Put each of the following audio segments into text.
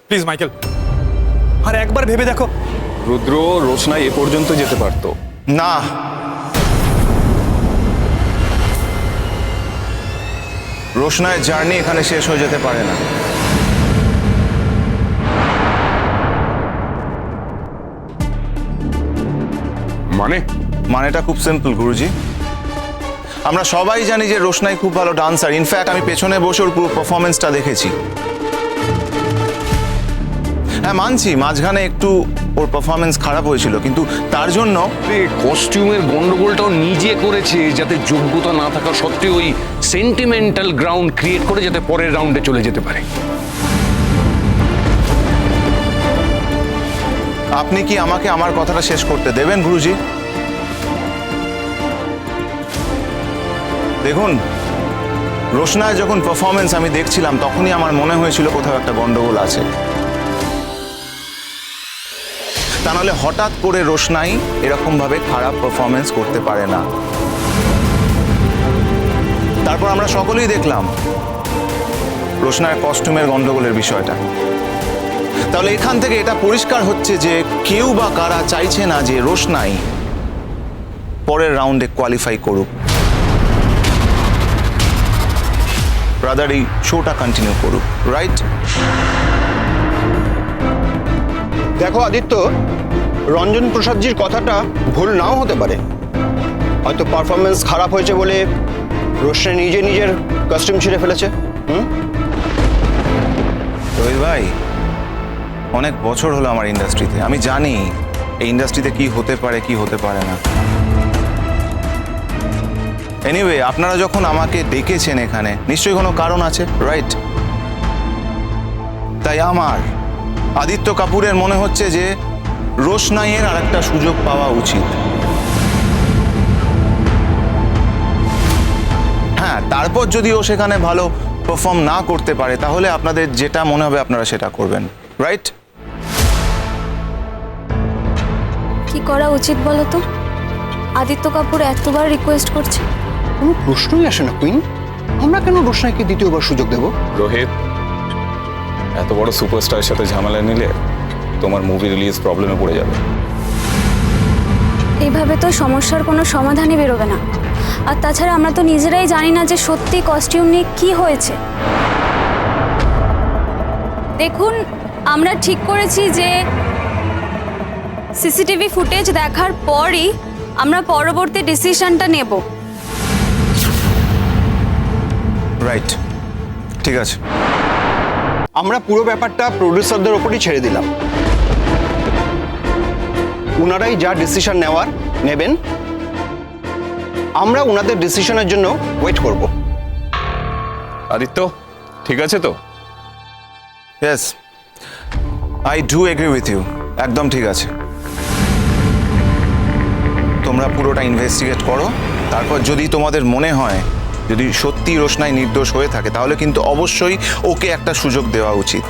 Please Michael, আর একবার ভেবে দেখো। রুদ্র, রোশনাই এ পর্যন্ত যেতে পারতো। না, রোশনাইয়ের জার্নি এখানে শেষ হয়ে যেতে পারে না। মানেটা খুব সিম্পল গুরুজি। আমরা সবাই জানি যে রোশনাই খুব ভালো ডান্সার। ইনফ্যাক্ট আমি পেছনে বসে ওর পুরো পারফরমেন্সটা দেখেছি। হ্যাঁ, মানছি মাঝখানে একটু ওর পারফরমেন্স খারাপ হয়েছিল, কিন্তু তার জন্য কস্টিউমের গন্ডগোলটাও নিজে করেছে, যাতে যোগ্যতা না থাকা সত্ত্বেও ওই সেন্টিমেন্টাল গ্রাউন্ড ক্রিয়েট করে যাতে পরের রাউন্ডে চলে যেতে পারে। আপনি কি আমাকে আমার কথাটা শেষ করতে দেবেন গুরুজি? দেখুন, রোশনায় যখন পারফরমেন্স আমি দেখছিলাম তখনই আমার মনে হয়েছিল কোথাও একটা গন্ডগোল আছে। তা নাহলে হঠাৎ করে রোশনাই এরকম ভাবে খারাপ পারফরমেন্স করতে পারে না। তারপর আমরা সকলেই দেখলাম রোশনার কস্টিউমের গন্ডগোলের বিষয়টা। তাহলে এখান থেকে এটা পরিষ্কার হচ্ছে যে কেউ বা কারা চাইছে না যে রোশনাই পরের রাউন্ডে কোয়ালিফাই করুক। রাদার এই শোটা কন্টিনিউ করুক, রাইট? দেখো আদিত্য, রঞ্জন প্রসাদজির কথাটা ভুল নাও হতে পারে। হয়তো পারফরমেন্স খারাপ হয়েছে বলে রোশনাই নিজের কস্টিউম ছিঁড়ে ফেলেছে। রোহিত ভাই, অনেক বছর হলো আমার ইন্ডাস্ট্রিতে। আমি জানি এই ইন্ডাস্ট্রিতে কি হতে পারে কি হতে পারে না। এনিওয়ে, আপনারা যখন আমাকে ডেকেছেন এখানে নিশ্চয়ই কোনো কারণ আছে, রাইট? তাই আমার আদিত্য কাপুরের মনে হচ্ছে যে রোশনাইয়ের আর একটা সুযোগ পাওয়া উচিত। হ্যাঁ, তারপর যদি ও সেখানে ভালো পারফর্ম না করতে পারে তাহলে আপনাদের যেটা মনে হবে আপনারা সেটা করবেন, রাইট? কি করা উচিত বলো তো? আদিত্য কাপুর এতবার রিকোয়েস্ট করছে। কোনো প্রশ্নই আসে না কুইন। আমরা কেন রোশনাইকে দ্বিতীয়বার সুযোগ দেব? রোহিত, এত বড় সুপারস্টারের সাথে ঝামেলা নিলে তোমার মুভি রিলিজ প্রবলেমে পড়ে যাবে। এইভাবে তো সমস্যার কোনো সমাধানই বেরোবে না। আর তাছাড়া আমরা তো নিজেরাই জানি না যে সত্যি কস্টিউম নিয়ে কি হয়েছে। দেখুন, আমরা ঠিক করেছি যে সিসিটিভি ফুটেজ দেখার পরই আমরা পরবর্তী ডিসিশনটা নেব। রাইট, ঠিক আছে। আমরা পুরো ব্যাপারটা প্রোডিউসারদের ওপরই ছেড়ে দিলাম। ওনারাই যা ডিসিশন নেবেন। আমরা ওনাদের ডিসিশনের জন্য ওয়েট করব। আদিত্য, ঠিক আছে তো? Yes, I do agree with you. একদম ঠিক আছে। তোমরা পুরোটা ইনভেস্টিগেট করো। তারপর যদি তোমাদের মনে হয় যদি সত্যি রোশনাই নির্দোষ হয়ে থাকে তাহলে কিন্তু অবশ্যই ওকে একটা সুযোগ দেওয়া উচিত।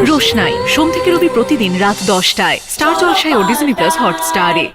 রোশনাই সোম থেকে রবি প্রতিদিন রাত 10টায় স্টার জলসায় ও ডিজনি প্লাস হটস্টারে।